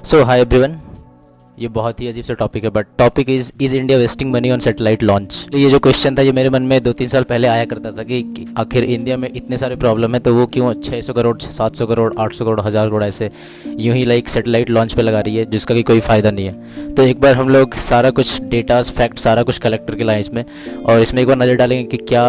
सो hi everyone, ये बहुत ही अजीब सा टॉपिक है, but topic is India wasting money on satellite launch. ये जो क्वेश्चन था ये मेरे मन में 2-3 साल पहले आया करता था कि आखिर इंडिया में इतने सारे प्रॉब्लम है तो वो क्यों 600 करोड़ 700 करोड़ 800 करोड़ 1000 करोड़ ऐसे यूं ही लाइक सैटेलाइट लॉन्च पे लगा रही है जिसका कि कोई फ़ायदा नहीं है। तो एक बार हम लोग सारा कुछ डेटास फैक्ट सारा कुछ कलेक्ट करके लाएँ इसमें, और इसमें एक बार नज़र डालेंगे कि क्या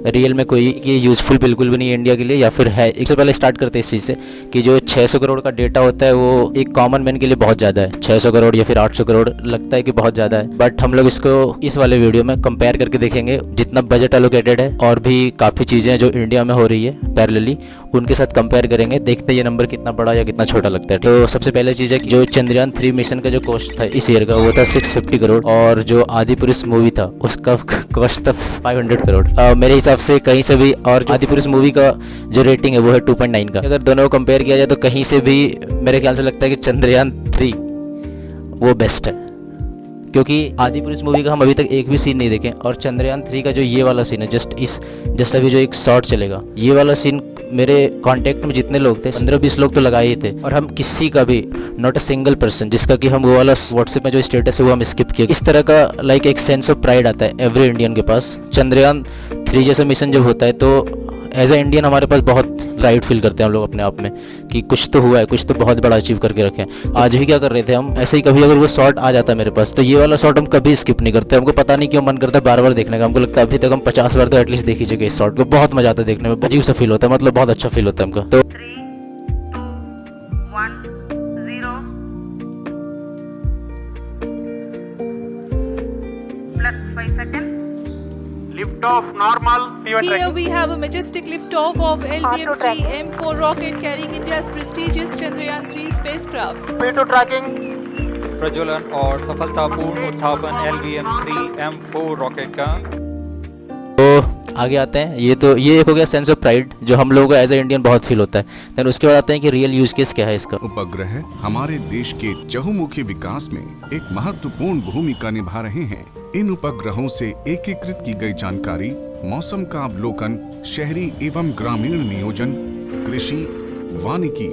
रियल में कोई ये यूज़फुल बिल्कुल भी नहीं है इंडिया के लिए या फिर है। एक से पहले स्टार्ट करते हैं इस चीज़ से कि जो 600 करोड़ का डेटा होता है वो एक कॉमन मैन के लिए बहुत ज़्यादा है। 600 करोड़ या फिर 800 करोड़ लगता है कि बहुत ज़्यादा है, बट हम लोग इसको इस वाले वीडियो में कंपेयर करके देखेंगे जितना बजट एलोकेटेड है और भी काफ़ी चीज़ें हैं जो इंडिया में हो रही है पैरेलली, उनके साथ कंपेयर करेंगे, देखते हैं ये नंबर कितना बड़ा या कितना छोटा लगता है। तो सबसे पहले चीज़ है कि जो चंद्रयान 3 मिशन का जो कॉस्ट था इस ईयर का वो था 650 करोड़, और जो आदिपुरुष मूवी था उसका कॉस्ट था 500 करोड़। मेरे हिसाब से कहीं से भी, और आदिपुरुष मूवी का जो रेटिंग है वो है 2.9 का। अगर दोनों को कंपेयर किया जाए तो कहीं से भी मेरे ख्याल से लगता है कि चंद्रयान 3 वो बेस्ट है, क्योंकि आदिपुरुष मूवी का हम अभी तक एक भी सीन नहीं देखे, और चंद्रयान 3 का जो ये वाला सीन है जस्ट अभी जो एक शॉट चलेगा, ये वाला सीन मेरे कांटेक्ट में जितने लोग थे 15-20 लोग तो लगाए ही थे, और हम किसी का भी नॉट अ सिंगल पर्सन जिसका कि हम वो वाला व्हाट्सएप में जो स्टेटस है वो हम स्किप किए। इस तरह का लाइक एक सेंस ऑफ प्राइड आता है एवरी इंडियन के पास। चंद्रयान 3 जैसा मिशन जब होता है तो एज ए इंडियन हमारे पास बहुत प्राइड फील करते हैं हम लोग अपने आप में कि कुछ तो हुआ है, कुछ तो बहुत बड़ा अचीव करके रखे हैं। आज ही क्या कर रहे थे हम, ऐसे ही कभी अगर वो शॉट आ जाता है मेरे पास तो ये वाला शॉट हम कभी स्किप नहीं करते। हमको पता नहीं क्यों मन करता है बार बार देखने का। हमको लगता है अभी तक हम 50 बार तो एटलीस्ट देख ही चुके इस शॉट को। बहुत मजा आता है देखने में, अजीब सा फील होता है, मतलब बहुत अच्छा फील होता है हमको। तो 3, 2, 1, 0 plus 5 seconds. Lift off normal. Here we have a majestic liftoff of LVM-3 M4 rocket carrying India's prestigious Chandrayaan 3 spacecraft. P2 tracking. प्रज्वलन और सफलतापूर्ण उत्थापन LVM-3 M4 रॉकेट का। तो आगे आते हैं, ये एक हो गया सेंस ऑफ प्राइड जो हम लोगों को एज ए इंडियन बहुत फील होता है। देन उसके बाद आते हैं कि रियल यूज केस क्या है इसका। उपग्रह हमारे देश के चहुमुखी विकास में एक महत्वपूर्ण भूमिका निभा रहे हैं। इन उपग्रहों से एकीकृत की गई जानकारी, मौसम का अवलोकन, शहरी एवं ग्रामीण नियोजन, कृषि, वानिकी,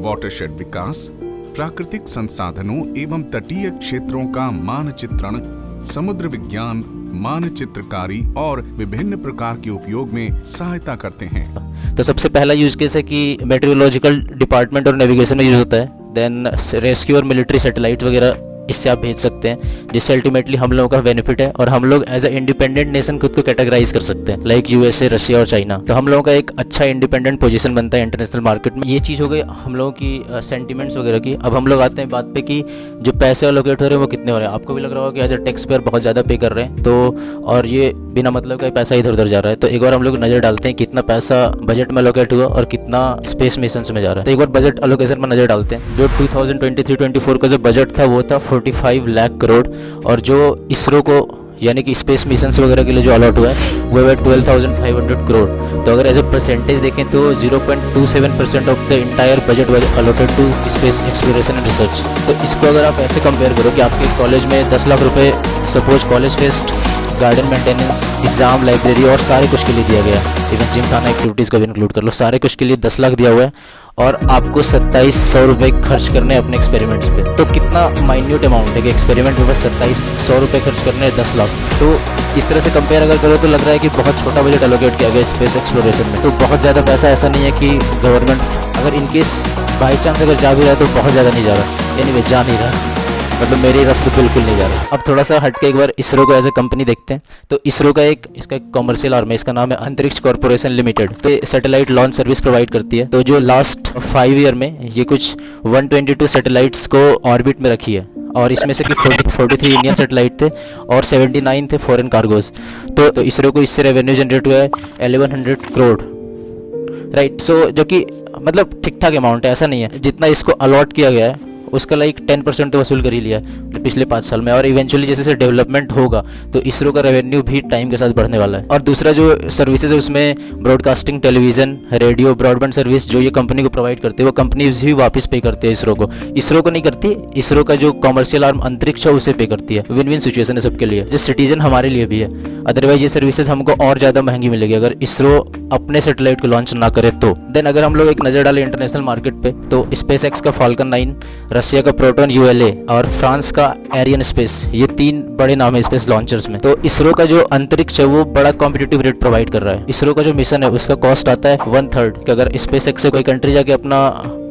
वाटरशेड विकास, प्राकृतिक संसाधनों एवं तटीय क्षेत्रों का मानचित्रण, समुद्र विज्ञान, मानचित्रकारी और विभिन्न प्रकार के उपयोग में सहायता करते हैं। तो सबसे पहला यूज केस है कि मेट्रोलॉजिकल डिपार्टमेंट और नेविगेशन में यूज होता है। देन रेस्क्यू और मिलिट्री सैटेलाइट वगैरह इससे आप भेज सकते हैं, जिससे अल्टीमेटली हम लोगों का बेनिफिट है और हम लोग एज अ इंडिपेंडेंट नेशन खुद को कैटेगराइज कर सकते हैं, लाइक यूएसए, रशिया और चाइना। तो हम लोगों का एक अच्छा इंडिपेंडेंट पोजीशन बनता है इंटरनेशनल मार्केट में। ये चीज़ हो गई हम लोगों की सेंटिमेंट्स वगैरह की। अब हम लोग आते हैं बात पे कि जो पैसे अलोकेट हो रहे हैं वो कितने हो रहे हैं। आपको भी लग रहा होगा कि एज अ टैक्स पेयर बहुत ज़्यादा पे कर रहे हैं, तो और ये बिना मतलब का पैसा इधर उधर जा रहा है। तो एक बार हम लोग नज़र डालते हैं कितना पैसा बजट में अलोकेट हुआ और कितना स्पेस मिशंस में जा रहा है। तो एक बार बजट अलोकेशन पर नज़र डालते हैं। जो 2023-24 का जो बजट था वो था 45 लाख करोड़, और जो इसरो को यानी कि स्पेस मिशंस वगैरह के लिए जो अलॉट हुआ है वो है 12,500 करोड़। तो अगर एज ए परसेंटेज देखें तो 0.27% of the entire budget was allotted to space exploration and research. तो इसको अगर आप ऐसे कंपेयर करो कि आपके कॉलेज में 10 लाख रुपए suppose college fest, garden maintenance, exam, library और सारे कुछ के लिए दिया गया, इवन जिम खाना एक्टिविटीज़ को भी इंक्लूड कर लो, सारे कुछ के लिए 10 लाख दिया हुआ है, और आपको 2700 रुपये खर्च करने अपने एक्सपेरिमेंट्स पे। तो कितना माइन्यूट अमाउंट है कि एक्सपेरिमेंट में बस 2700 रुपये खर्च करने 10 लाख। तो इस तरह से कंपेयर अगर करो तो लग रहा है कि बहुत छोटा बजट एलोकेट किया गया स्पेस एक्सप्लोरेशन में। तो बहुत ज़्यादा पैसा ऐसा नहीं है कि गवर्नमेंट अगर इनकेस बाई चांस अगर जा भी रहा है तो बहुत ज़्यादा नहीं जा रहा, यानी जा नहीं रहा, मतलब मेरे हिसाब से बिल्कुल नहीं जा रहा। अब थोड़ा सा हटके एक बार इसरो को एज ए कंपनी देखते हैं। तो इसरो का इसका एक कॉमर्शियल आर्म है, इसका नाम है अंतरिक्ष कॉर्पोरेशन लिमिटेड। तो ये सैटेलाइट लॉन्च सर्विस प्रोवाइड करती है। तो जो लास्ट 5 ईयर में ये कुछ 122 सैटेलाइट्स को ऑर्बिट में रखी है, और इसमें से कि 43 इंडियन सैटेलाइट थे और 79 थे फॉरेन कार्गोज। तो इसरो को इससे रेवेन्यू जनरेट हुआ है 1100 करोड़, राइट। सो जो कि मतलब ठीक ठाक अमाउंट है, ऐसा नहीं है। जितना इसको अलॉट किया गया है उसका लाइक 10% तो वसूल कर ही लिया है पिछले 5 साल में, और इवेंचुअली जैसे जैसे डेवलपमेंट होगा तो इसरो का रेवेन्यू भी टाइम के साथ बढ़ने वाला है। और दूसरा जो सर्विसेज है उसमें broadcasting, television, radio, broadband service जो ये कंपनी को प्रोवाइड करते हैं वो कंपनीज भी वापस पे करते हैं इसरो को नहीं करती, इसरो का जो कॉमर्शियल आर्म अंतरिक्ष है उसे पे करती है। विन विन सिचुएशन है सबके लिए, जो सिटीजन हमारे लिए भी है। अदरवाइज ये सर्विसेज हमको और ज़्यादा महंगी मिलेगी अगर इसरो अपने सैटेलाइट को लॉन्च ना करे तो। देन अगर हम लोग एक नज़र डालें इंटरनेशनल मार्केट पे तो स्पेस एक्स का फाल्कन 9, रशिया का प्रोटॉन ULA और फ्रांस का एरियन स्पेस, ये 3 बड़े नाम है स्पेस लॉन्चर्स में। तो इसरो का जो अंतरिक्ष है वो बड़ा कॉम्पिटिटिव रेट प्रोवाइड कर रहा है। इसरो का जो मिशन है उसका कॉस्ट आता है 1/3 कि अगर स्पेस एक्स से कोई कंट्री जाके अपना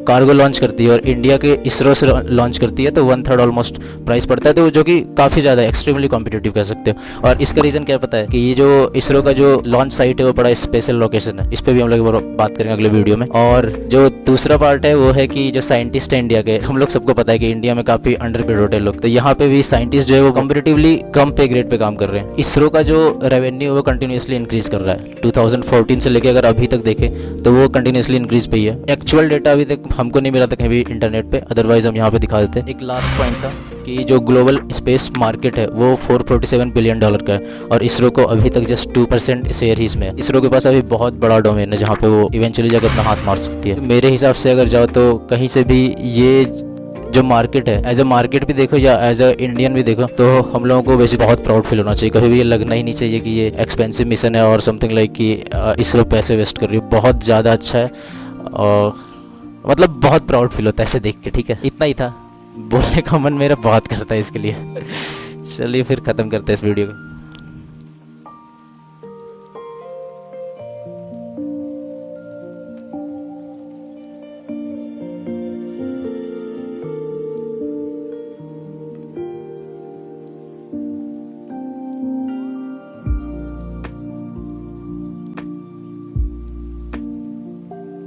कार्गो लॉन्च करती है और इंडिया के इसरो से लॉन्च करती है तो 1/3 ऑलमोस्ट प्राइस पड़ता है, तो जो कि काफ़ी ज़्यादा एक्सट्रीमली कॉम्पिटिटिव कह सकते हो। और इसका रीज़न क्या पता है कि ये जो इसरो का जो लॉन्च साइट है वो बड़ा स्पेशल लोकेशन है। इस पर भी हम लोग बात करेंगे अगले वीडियो में। और जो दूसरा पार्ट है वो है कि जो साइंटिस्ट है इंडिया के, हम लोग सबको पता है कि इंडिया में काफ़ी अंडरपेड होते हैं लोग, तो यहाँ पे भी साइंटिस्ट जो है वो कंपेरेटिवली कम पे ग्रेड पे काम कर रहे हैं। इसरो का जो रेवेन्यू है वो कंटिन्यूसली इंक्रीज कर रहा है। 2014 से लेकर अगर अभी तक देखें तो वो कंटिन्यूसली इंक्रीज पे ही है। एक्चुअल डेटा अभी तक हमको नहीं मिला था कहीं भी इंटरनेट पे, अदरवाइज हम यहाँ पे दिखा देते हैं। एक लास्ट पॉइंट था कि जो ग्लोबल स्पेस मार्केट है वो $447 बिलियन का है और इसरो को अभी तक जस्ट 2% शेयर ही इसमें है। इसरो के पास अभी बहुत बड़ा डोमेन है जहाँ पे वो इवेंचुअली जाकर अपना हाथ मार सकती है। मेरे हिसाब से अगर जाओ तो कहीं से भी ये जो मार्केट है एज अ मार्केट भी देखो या एज अ इंडियन भी देखो तो हम लोगों को वैसे बहुत प्राउड फील होना चाहिए। कभी भी ये लगना ही नहीं चाहिए कि ये एक्सपेंसिव मिशन है और समथिंग लाइक कि इसरो पैसे वेस्ट कर रही है। बहुत ज़्यादा अच्छा है और मतलब बहुत प्राउड फील होता है ऐसे देख के। ठीक है, इतना ही था, बोलने का मन मेरा बहुत करता है इसके लिए। चलिए फिर ख़त्म करते हैं इस वीडियो को।